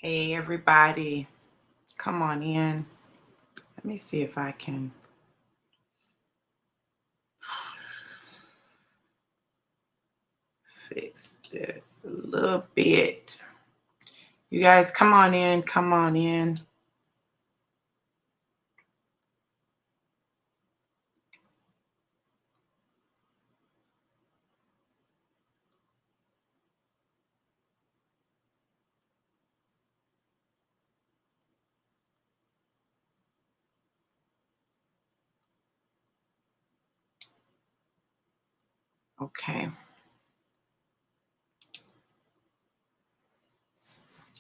Hey, everybody, come on in. Let me see if I can fix this a little bit. You guys, come on in, come on in. Okay.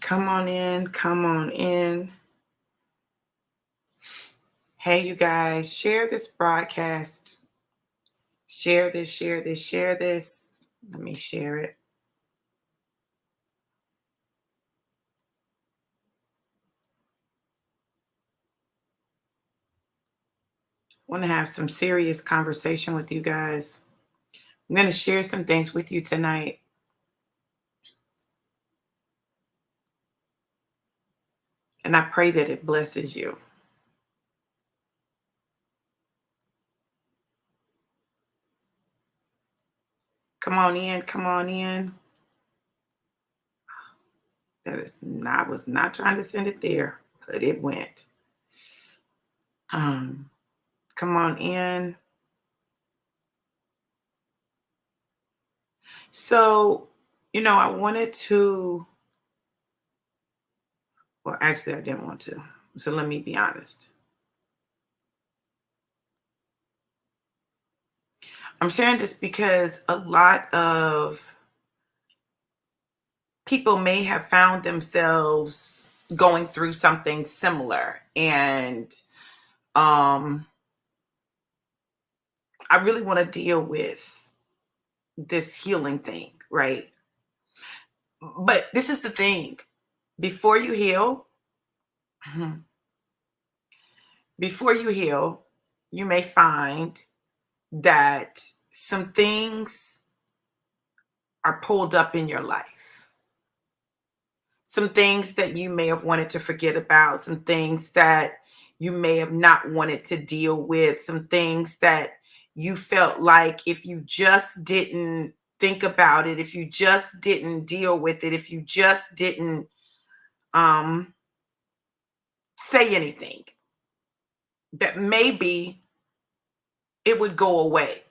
Come on in, come on in. Hey, you guys, share this broadcast. Share this, share this, share this. Let me share it. I want to have some serious conversation with you guys. I'm going to share some things with you tonight. And I pray that it blesses you. Come on in, come on in. I was not trying to send it there, but it went. Um, Come on in. So, I wanted to, well, actually, I didn't want to. So let me be honest. I'm sharing this because a lot of people may have found themselves going through something similar. And I really want to deal with this healing thing, right? But this is the thing. Before you heal, before you heal, you may find that some things are pulled up in your life. Some things that you may have wanted to forget about, some things that you may have not wanted to deal with, some things that you felt like if you just didn't think about it, if you just didn't deal with it, if you just didn't say anything, that maybe it would go away.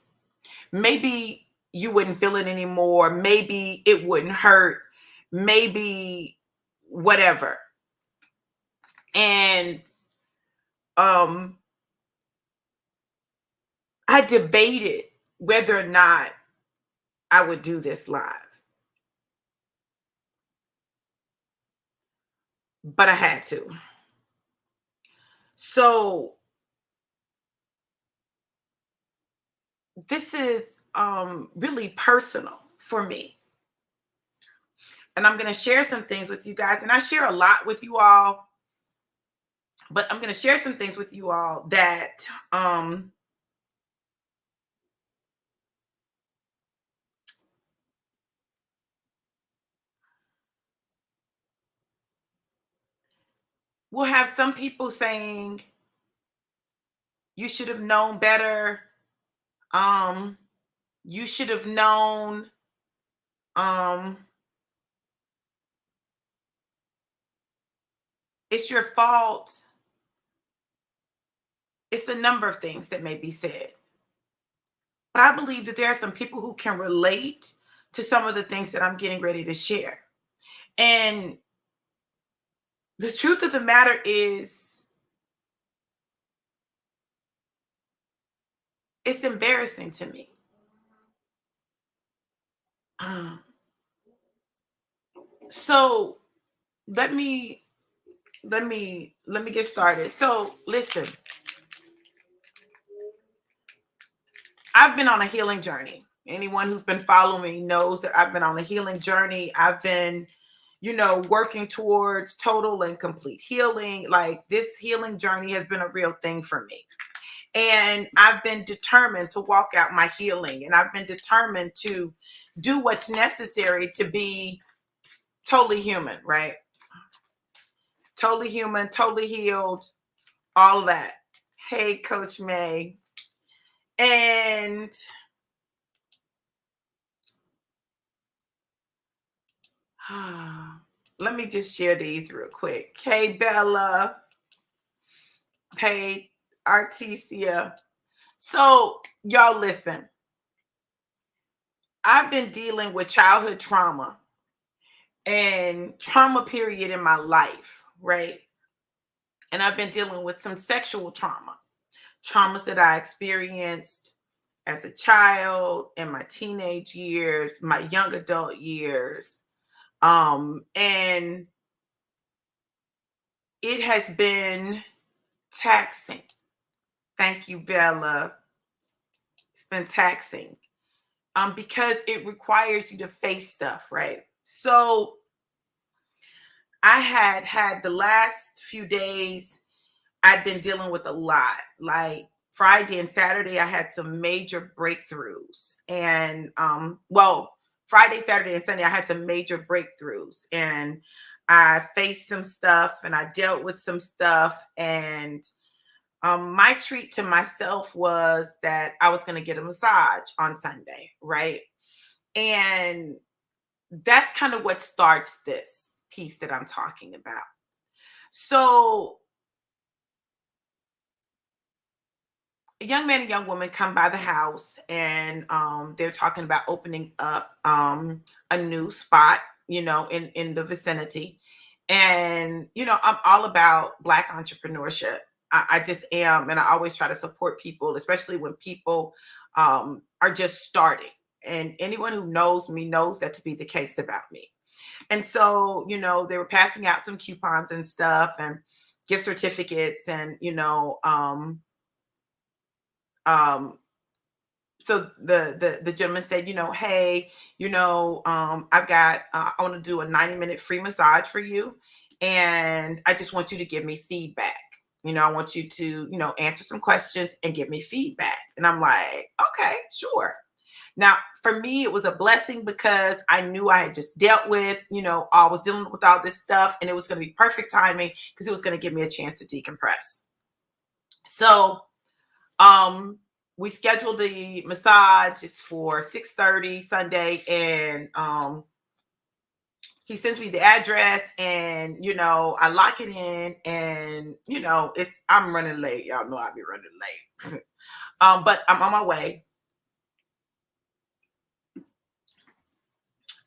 Maybe you wouldn't feel it anymore. Maybe it wouldn't hurt. Maybe whatever. And um, I debated whether or not I would do this live, but I had to. So this is really personal for me. And I'm going to share some things with you guys. And I share a lot with you all, but I'm going to share some things with you all that will have some people saying, you should have known better. Um, you should have known. Um, it's your fault. It's a number of things that may be said. But I believe that there are some people who can relate to some of the things that I'm getting ready to share. And the truth of the matter is, it's embarrassing to me. Um, so let me get started. So listen, I've been on a healing journey. Anyone who's been following me knows that I've been on a healing journey. I've been, working towards total and complete healing. Like, this healing journey has been a real thing for me. And I've been determined to walk out my healing. And I've been determined to do what's necessary to be totally human, right? totally human, totally healed, all of that. Hey, Coach May. And let me just share these real quick. Hey, Bella. Hey, Artesia. So, y'all listen. I've been dealing with childhood trauma and trauma period in my life, right? And I've been dealing with some sexual traumas that I experienced as a child, in my teenage years, my young adult years. And it has been taxing. Thank you, Bella. It's been taxing. Because it requires you to face stuff, right? So I had the last few days, I've been dealing with a lot. Like Friday and Saturday, I had some major breakthroughs. And well, Friday, Saturday, and Sunday, I had some major breakthroughs. And I faced some stuff and I dealt with some stuff. And my treat to myself was that I was going to get a massage on Sunday, right? And that's kind of what starts this piece that I'm talking about. So a young man and young woman come by the house, and they're talking about opening up a new spot, in the vicinity. And I'm all about Black entrepreneurship. I just am, and I always try to support people, especially when people are just starting. And anyone who knows me knows that to be the case about me. And so, they were passing out some coupons and stuff and gift certificates, and um so the gentleman said, hey, I've got I want to do a 90-minute free massage for you, and I just want you to give me feedback. I want you to answer some questions and give me feedback. And I'm like, okay, sure. Now, for me, it was a blessing because I knew I had just dealt with, I was dealing with all this stuff, and it was going to be perfect timing because it was going to give me a chance to decompress. So we scheduled the massage. It's for 6:30 Sunday, and he sends me the address, and I lock it in, and I'm running late. Y'all know I'll be running late. But I'm on my way.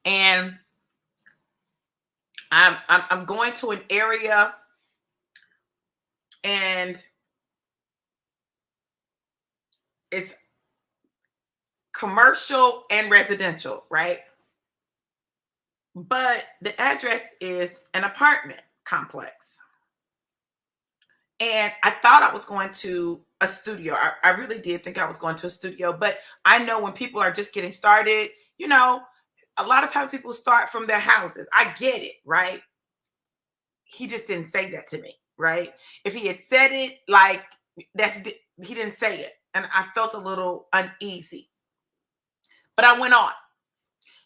And I'm going to an area, and it's commercial and residential, right? But the address is an apartment complex. And I thought I was going to a studio. I really did think I was going to a studio, but I know when people are just getting started, a lot of times people start from their houses. I get it, right? He just didn't say that to me, right? If he had said it, like he didn't say it. And I felt a little uneasy. But I went on.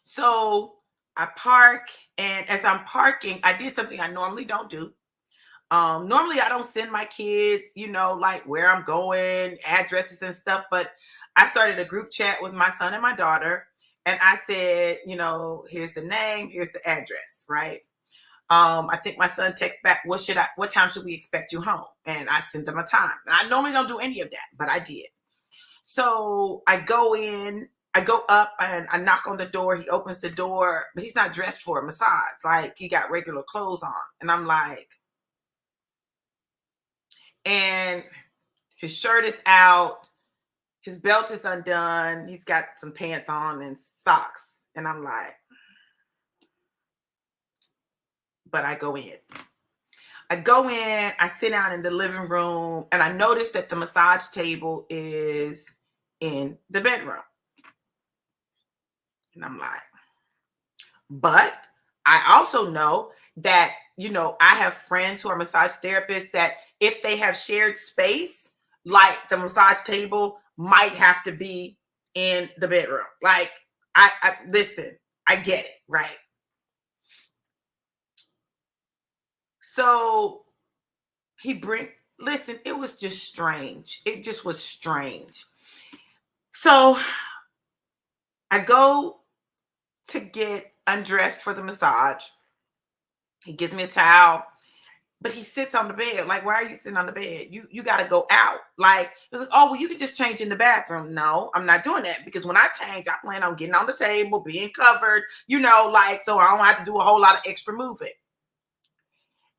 So I park, and as I'm parking, I did something I normally don't do. Normally I don't send my kids, like where I'm going, addresses and stuff, but I started a group chat with my son and my daughter, and I said, here's the name, here's the address, right? I think my son texts back, what time should we expect you home? And I sent them a time. And I normally don't do any of that, but I did. So I go up and I knock on the door. He opens the door, but he's not dressed for a massage. Like, he got regular clothes on. And I'm like, and his shirt is out, his belt is undone, he's got some pants on and socks. And I'm like, but I go in. I sit down in the living room, and I notice that the massage table is in the bedroom. And I'm like, but I also know that, I have friends who are massage therapists that if they have shared space, like the massage table might have to be in the bedroom. Like, I listen, I get it, right? So he bring listen, it was just strange. It just was strange. So I go to get undressed for the massage. He gives me a towel, but he sits on the bed. Like, why are you sitting on the bed? You got to go out. Like, it was, oh, well, you can just change in the bathroom. No, I'm not doing that because when I change, I plan on getting on the table, being covered, like, so I don't have to do a whole lot of extra moving.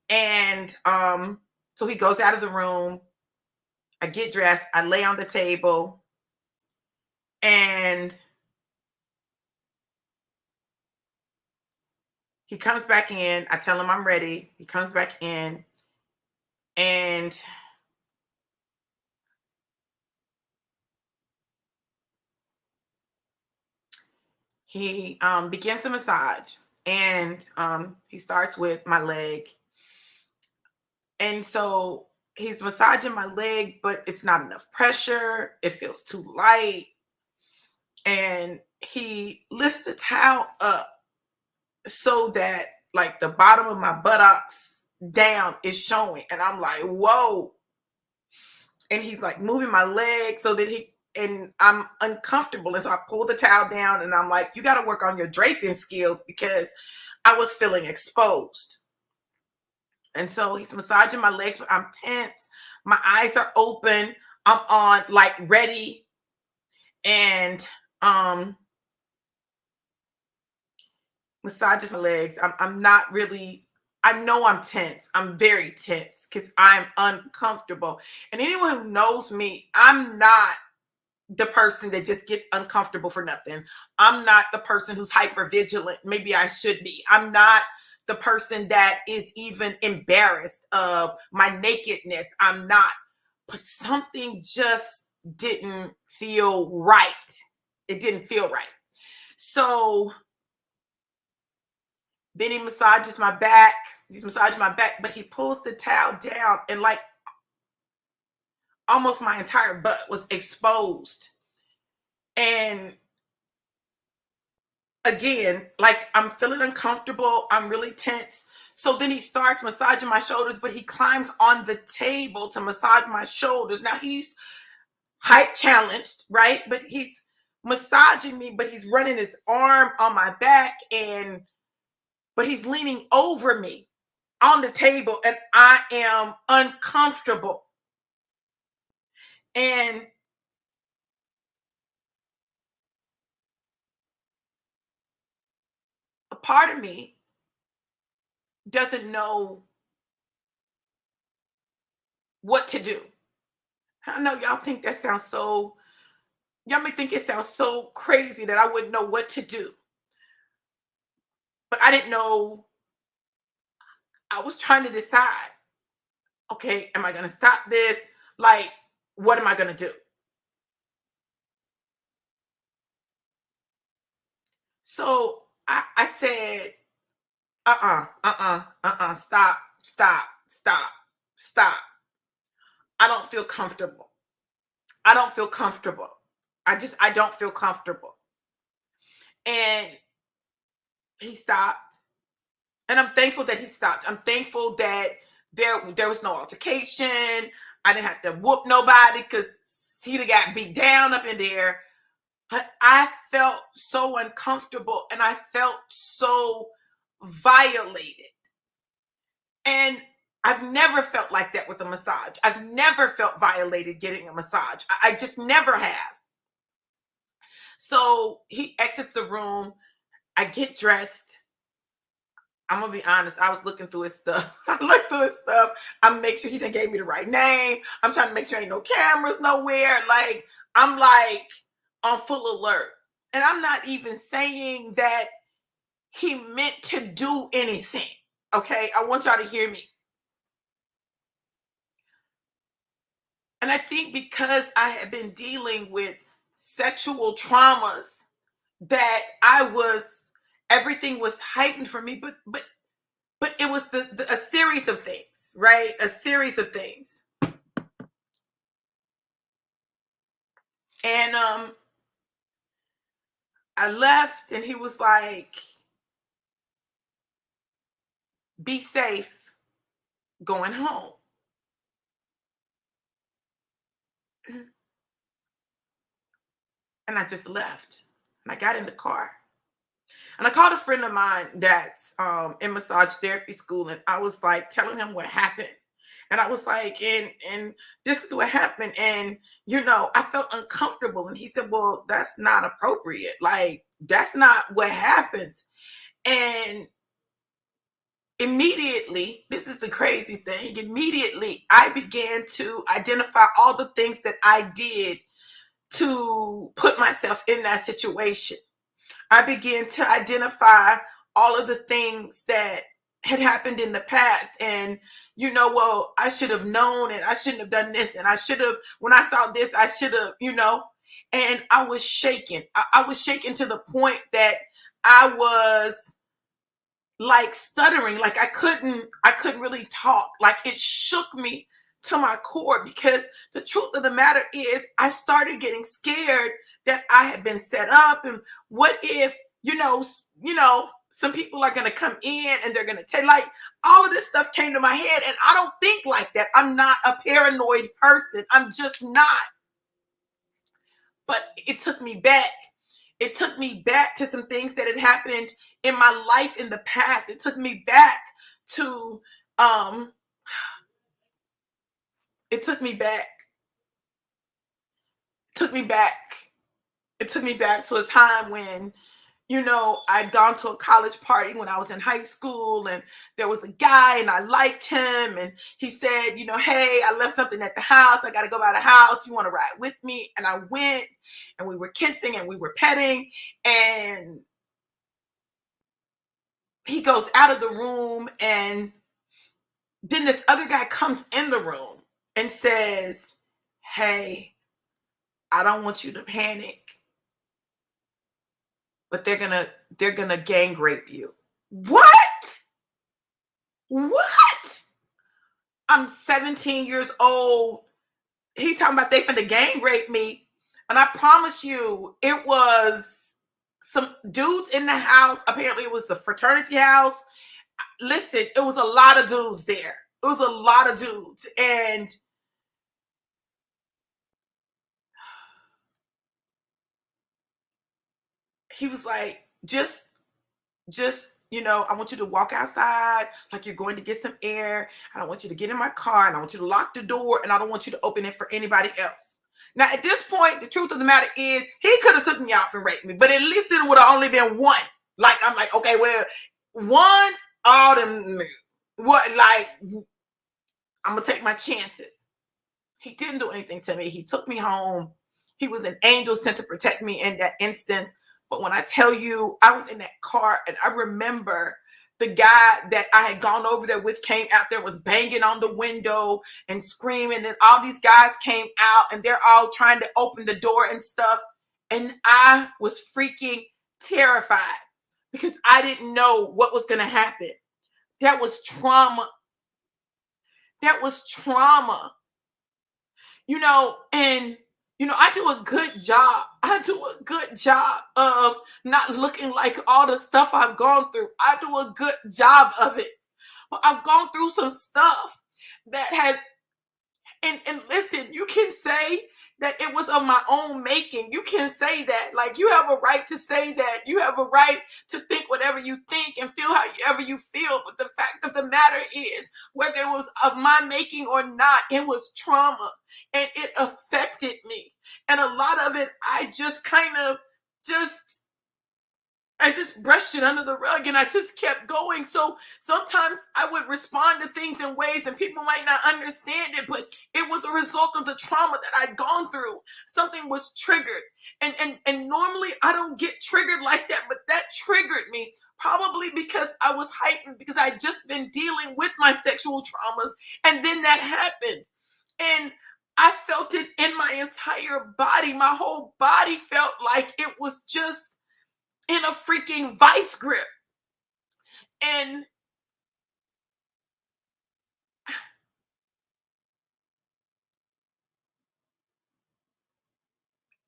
And so he goes out of the room. I get dressed. I lay on the table, and he comes back in. I tell him I'm ready. He comes back in, and he begins the massage. And he starts with my leg. And so he's massaging my leg, but it's not enough pressure. It feels too light. And he lifts the towel up so that like the bottom of my buttocks down is showing. And I'm like, whoa. And he's like moving my leg so that and I'm uncomfortable. And so I pull the towel down and I'm like, you got to work on your draping skills because I was feeling exposed. And so he's massaging my legs, but I'm tense. My eyes are open. I'm on like ready. And massages my legs. I'm not really, I know I'm tense. I'm very tense because I'm uncomfortable. And anyone who knows me, I'm not the person that just gets uncomfortable for nothing. I'm not the person who's hyper vigilant. Maybe I should be. I'm not the person that is even embarrassed of my nakedness. I'm not. But something just didn't feel right. It didn't feel right. So then he massages my back. He's massaging my back, but he pulls the towel down and like almost my entire butt was exposed. And again, like I'm feeling uncomfortable. I'm really tense. So then he starts massaging my shoulders, but he climbs on the table to massage my shoulders. Now he's height challenged, right? But he's massaging me, but he's running his arm on my back but he's leaning over me on the table and I am uncomfortable. And a part of me doesn't know what to do. I know y'all think that sounds so, y'all may think it sounds so crazy that I wouldn't know what to do. But I didn't know. I was trying to decide, okay, am I going to stop this? Like, what am I going to do? So I said, stop, stop, stop, stop. I don't feel comfortable. I don't feel comfortable. I don't feel comfortable. And he stopped. And I'm thankful that he stopped. I'm thankful that there was no altercation. I didn't have to whoop nobody because he'd have got beat down up in there. But I felt so uncomfortable and I felt so violated. And I've never felt like that with a massage. I've never felt violated getting a massage. I just never have. So he exits the room. I get dressed. I'm gonna be honest. I was looking through his stuff. I looked through his stuff. I'm make sure he didn't gave me the right name. I'm trying to make sure ain't no cameras nowhere. Like I'm like on full alert. And I'm not even saying that he meant to do anything. Okay, I want y'all to hear me. And I think because I had been dealing with sexual traumas, that everything was heightened for me. But it was a series of things, right? A series of things. And I left and he was like, be safe going home. And I just left. And I got in the car. And I called a friend of mine that's in massage therapy school, and I was like telling him what happened. And I was like, and this is what happened. And I felt uncomfortable. And he said, well, that's not appropriate. Like, that's not what happens. And immediately, this is the crazy thing. Immediately, I began to identify all the things that I did to put myself in that situation. I began to identify all of the things that had happened in the past. And, well, I should have known and I shouldn't have done this. And I should have, when I saw this, I should have. And I was shaken. I was shaken to the point that I was like stuttering, like I couldn't really talk. Like, it shook me to my core, because the truth of the matter is I started getting scared that I had been set up. And what if, some people are going to come in and they're going to take, like, all of this stuff came to my head. And I don't think like that. I'm not a paranoid person. I'm just not. But it took me back. It took me back to some things that had happened in my life in the past. It took me back to um it took me back. Took me back. It took me back to a time when, I'd gone to a college party when I was in high school, and there was a guy and I liked him, and he said, hey, I left something at the house. I got to go by the house. You want to ride with me? And I went, and we were kissing and we were petting, and he goes out of the room, and then this other guy comes in the room and says, hey, I don't want you to panic, but they're gonna gang rape you. What? What? I'm 17 years old. He talking about they finna gang rape me. And I promise you, it was some dudes in the house. Apparently, it was a fraternity house. Listen, it was a lot of dudes there. It was a lot of dudes. And he was like, just I want you to walk outside like you're going to get some air. I don't want you to get in my car, and I want you to lock the door, and I don't want you to open it for anybody else. Now, at this point, the truth of the matter is he could have took me off and raped me, but at least it would have only been one. Like, I'm like, okay, well, one, all them, what, like, I'm gonna take my chances. He didn't do anything to me. He took me home. He was an angel sent to protect me in that instance. But when I tell you, I was in that car, and I remember the guy that I had gone over there with came out there, was banging on the window and screaming. And all these guys came out, and they're all trying to open the door and stuff. And I was freaking terrified because I didn't know what was going to happen. That was trauma. That was trauma. And I do a good job. I do a good job of not looking like all the stuff I've gone through. I do a good job of it. But I've gone through some stuff that has, and listen, you can say that it was of my own making. You can say that. Like, you have a right to say that. You have a right to think whatever you think and feel however you feel. But the fact of the matter is, whether it was of my making or not, it was trauma, and it affected me. And a lot of it, I just kind of just I just brushed it under the rug, and I just kept going. So sometimes I would respond to things in ways and people might not understand it, but it was a result of the trauma that I'd gone through. Something was triggered. And normally I don't get triggered like that, but that triggered me, probably because I was heightened, because I'd just been dealing with my sexual traumas, and then that happened. And I felt it in my entire body. My whole body felt like it was just in a freaking vice grip. And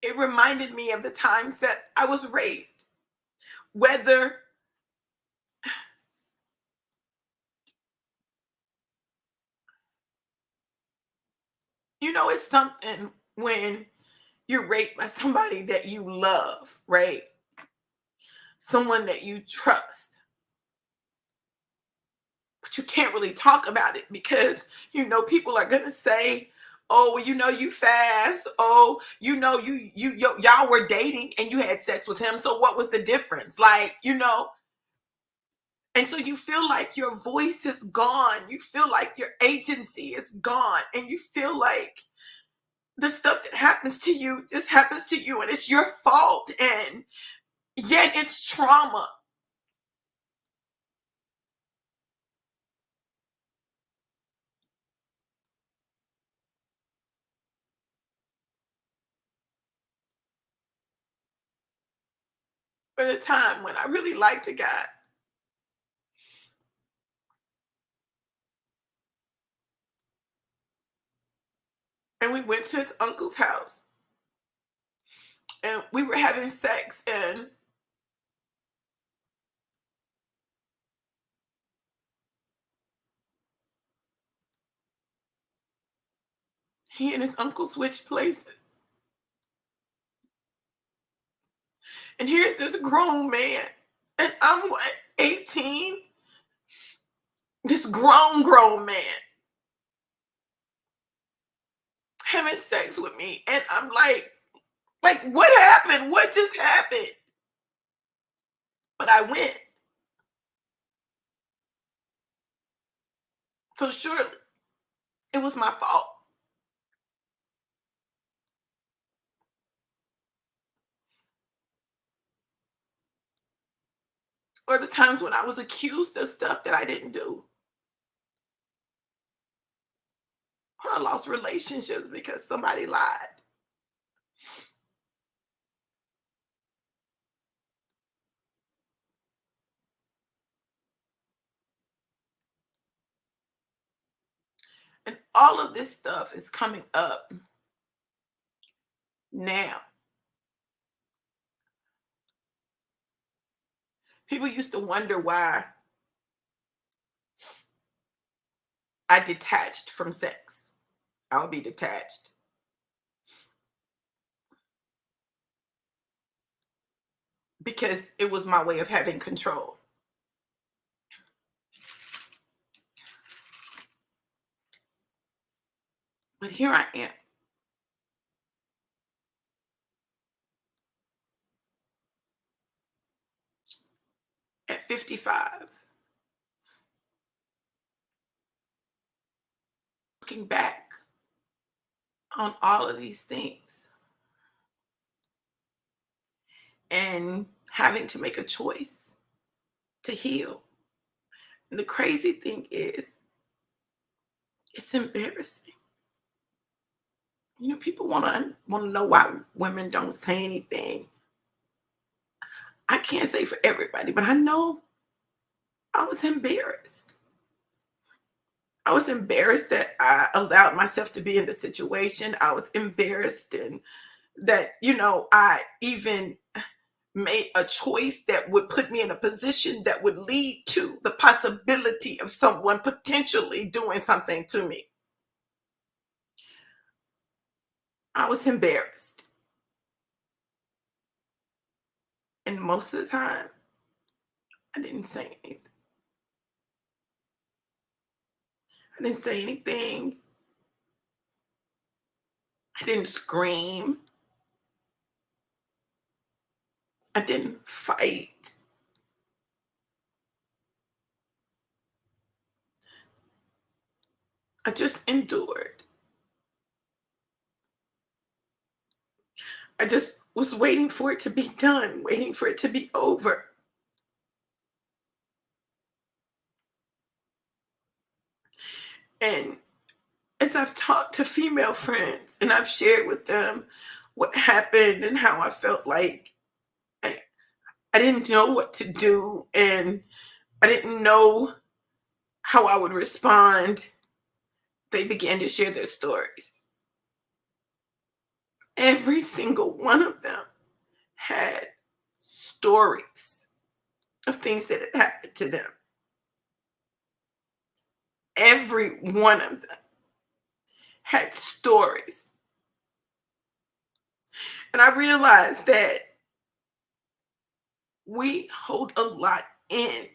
it reminded me of the times that I was raped. Whether, it's something when You're raped by somebody that you love, right? Someone that you trust. But you can't really talk about it because people are gonna say, "Oh, well, you fast. Oh, y'all were dating and you had sex with him. So what was the difference?" And so you feel like your voice is gone. You feel like your agency is gone, and you feel like the stuff that happens to you just happens to you, and it's your fault, and yet it's trauma. For the time when I really liked a guy, and we went to his uncle's house, and we were having sex, and he and his uncle switched places. And here's this grown man, and I'm what, 18? This grown man having sex with me, and I'm like, what happened? What just happened? But I went. So surely it was my fault. Or the times when I was accused of stuff that I didn't do. Or I lost relationships because somebody lied. And all of this stuff is coming up now. People used to wonder why I detached from sex. I'll be detached because it was my way of having control. But here I am at 55, looking back on all of these things and having to make a choice to heal. And the crazy thing is, it's embarrassing. People want to know why women don't say anything. I can't say for everybody, but I know I was embarrassed. I was embarrassed that I allowed myself to be in the situation. I was embarrassed and that, I even made a choice that would put me in a position that would lead to the possibility of someone potentially doing something to me. I was embarrassed. And most of the time, I didn't say anything. I didn't say anything. I didn't scream. I didn't fight. I just endured. I just was waiting for it to be done, waiting for it to be over. And as I've talked to female friends and I've shared with them what happened and how I felt like I, I didn't know what to do and I didn't know how I would respond, they began to share their stories. Every single one of them had stories of things that had happened to them. Every one of them had stories. And I realized that we hold a lot in.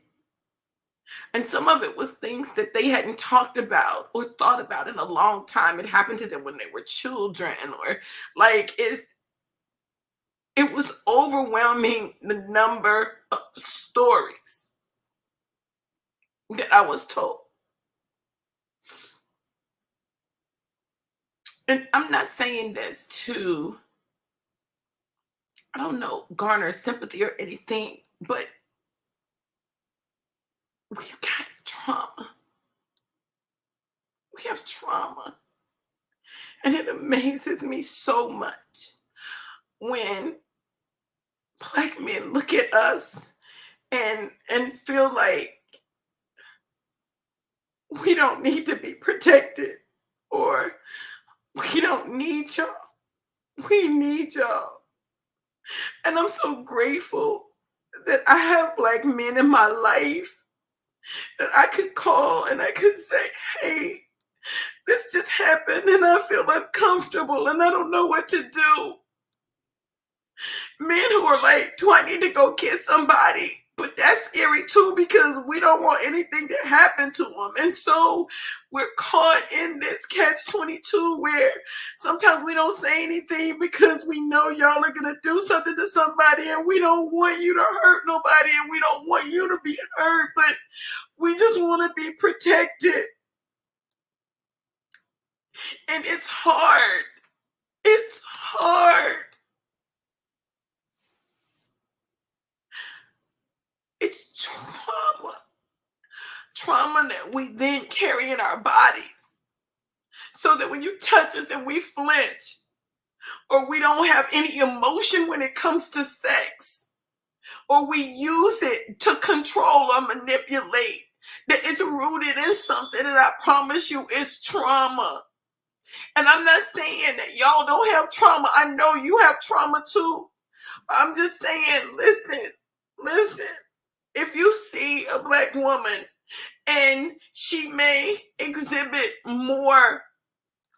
And some of it was things that they hadn't talked about or thought about in a long time. It happened to them when they were children, or like it was overwhelming the number of stories that I was told. And I'm not saying this to, I don't know, garner sympathy or anything, but we've got trauma. We have trauma. And it amazes me so much when Black men look at us and feel like we don't need to be protected, or we don't need y'all. We need y'all. And I'm so grateful that I have Black men in my life that I could call and I could say, hey, this just happened and I feel uncomfortable and I don't know what to do. Men who are like, do I need to go kiss somebody? But that's scary too, because we don't want anything to happen to them. And so we're caught in this catch 22 where sometimes we don't say anything because we know y'all are going to do something to somebody and we don't want you to hurt nobody and we don't want you to be hurt, but we just want to be protected. And it's hard. It's hard. It's trauma. Trauma that we then carry in our bodies. So that when you touch us and we flinch, or we don't have any emotion when it comes to sex, or we use it to control or manipulate, that it's rooted in something that I promise you is trauma. And I'm not saying that y'all don't have trauma. I know you have trauma too. I'm just saying, listen. If you see a Black woman and she may exhibit more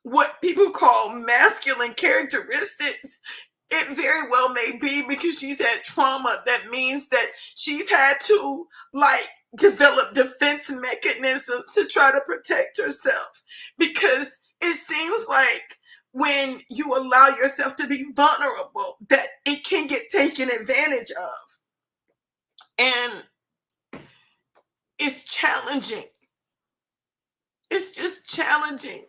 what people call masculine characteristics, it very well may be because she's had trauma. That means that she's had to like develop defense mechanisms to try to protect herself, because it seems like when you allow yourself to be vulnerable that it can get taken advantage of. And it's challenging. It's just challenging.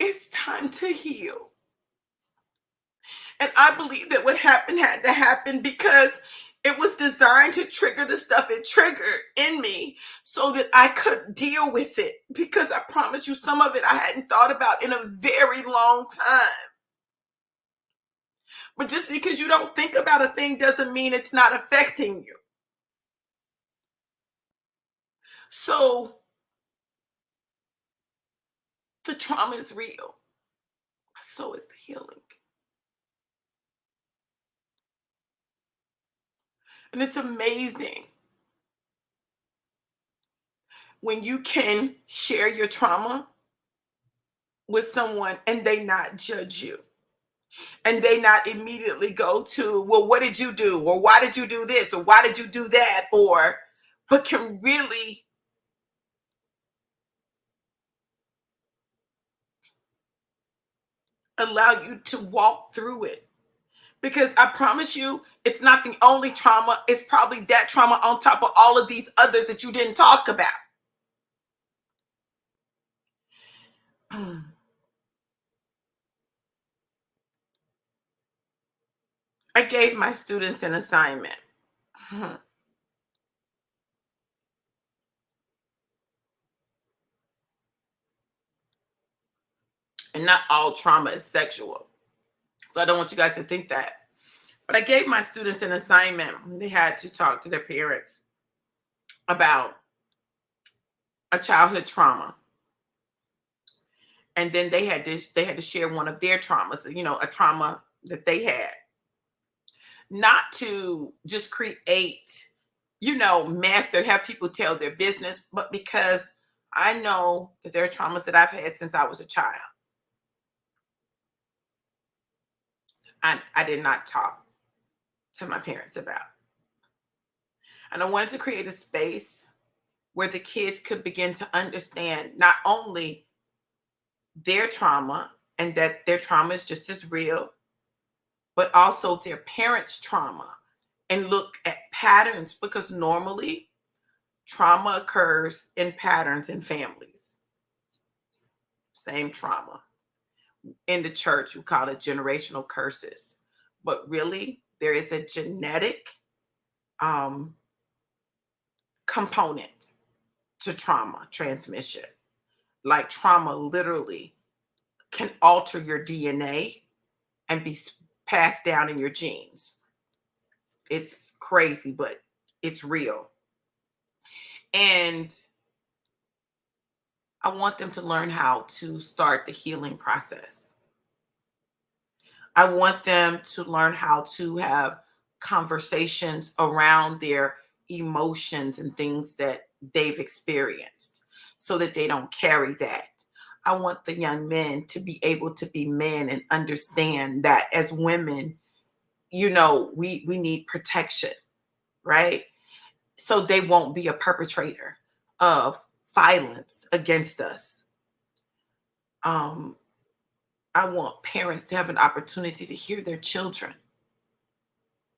It's time to heal. And I believe that what happened had to happen because it was designed to trigger the stuff it triggered in me so that I could deal with it. Because I promise you, some of it I hadn't thought about in a very long time. But just because you don't think about a thing doesn't mean it's not affecting you. So the trauma is real. So is the healing. And it's amazing when you can share your trauma with someone and they not judge you, and they not immediately go to, well, what did you do, or why did you do this, or why did you do that, or but can really allow you to walk through it. Because I promise you, it's not the only trauma. It's probably that trauma on top of all of these others that you didn't talk about. I gave my students an assignment. And not all trauma is sexual. So I don't want you guys to think that. But I gave my students an assignment. They had to talk to their parents about a childhood trauma. And then they had to share one of their traumas, a trauma that they had. Not to just create, mess or have people tell their business, but because I know that there are traumas that I've had since I was a child. I did not talk to my parents about. And I wanted to create a space where the kids could begin to understand not only their trauma and that their trauma is just as real, but also their parents' trauma and look at patterns because normally trauma occurs in patterns in families. Same trauma. In the church, we call it generational curses. But really, there is a genetic um, component to trauma transmission. Like trauma literally can alter your DNA and be passed down in your genes. It's crazy, but it's real. And I want them to learn how to start the healing process. I want them to learn how to have conversations around their emotions and things that they've experienced so that they don't carry that. I want the young men to be able to be men and understand that as women, we need protection, right? So they won't be a perpetrator of violence against us. Um, I want parents to have an opportunity to hear their children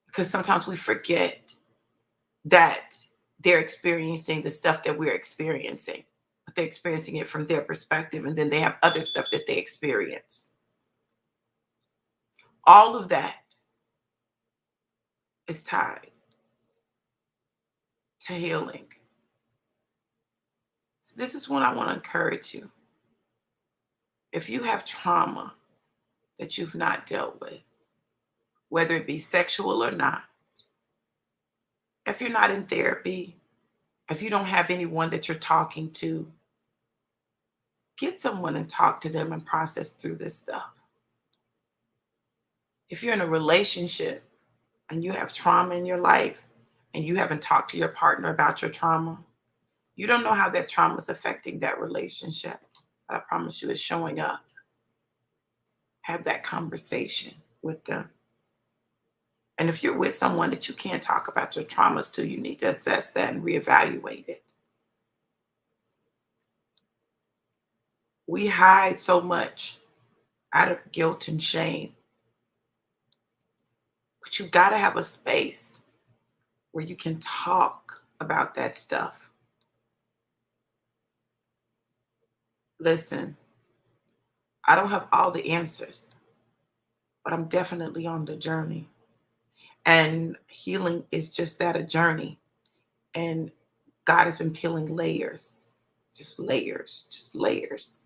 because sometimes we forget that they're experiencing the stuff that we're experiencing, but they're experiencing it from their perspective, and then they have other stuff that they experience. All of that is tied to healing. So this is what I want to encourage you. If you have trauma that you've not dealt with, whether it be sexual or not, if you're not in therapy, if you don't have anyone that you're talking to, get someone and talk to them and process through this stuff. If you're in a relationship and you have trauma in your life and you haven't talked to your partner about your trauma, you don't know how that trauma is affecting that relationship. But I promise you it's showing up. Have that conversation with them. And if you're with someone that you can't talk about your traumas to, you need to assess that and reevaluate it. We hide so much out of guilt and shame, but you got to have a space where you can talk about that stuff. Listen, I don't have all the answers, but I'm definitely on the journey. And healing is just that, a journey. And God has been peeling layers, just layers, just layers.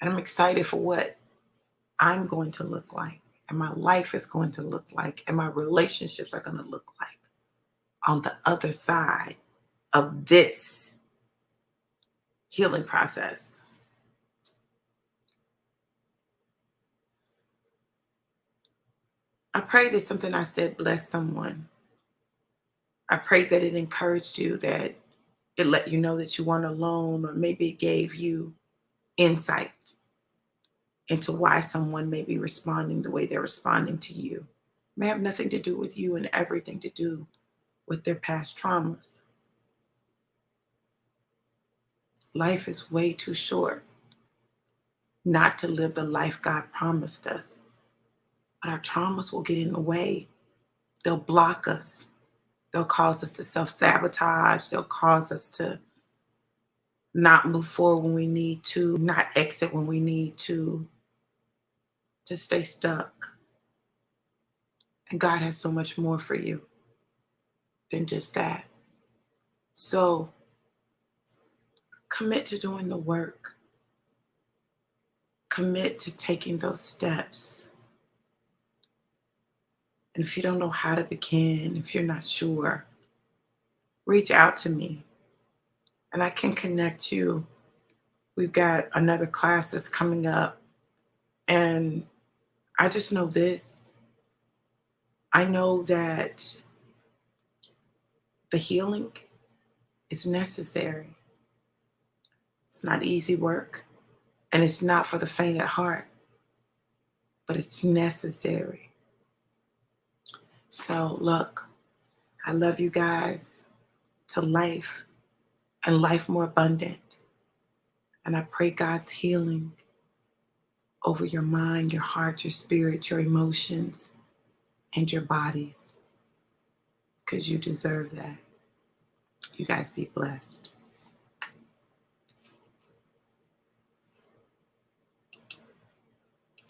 And I'm excited for what I'm going to look like, and my life is going to look like, and my relationships are going to look like on the other side of this healing process. I pray that something I said blessed someone. I pray that it encouraged you, that it let you know that you weren't alone, or maybe it gave you insight into why someone may be responding the way they're responding to you. It may have nothing to do with you and everything to do with their past traumas. Life is way too short not to live the life God promised us. But our traumas will get in the way. They'll block us. They'll cause us to self sabotage. They'll cause us to not move forward when we need to, not exit when we need to stay stuck. And God has so much more for you than just that. So commit to doing the work, commit to taking those steps. And if you don't know how to begin, if you're not sure, reach out to me and I can connect you. We've got another class that's coming up. And I just know this. I know that the healing is necessary. It's not easy work, and it's not for the faint at heart, but it's necessary. So, look, I love you guys to life and life more abundant. And I pray God's healing over your mind, your heart, your spirit, your emotions, and your bodies, because you deserve that. You guys be blessed.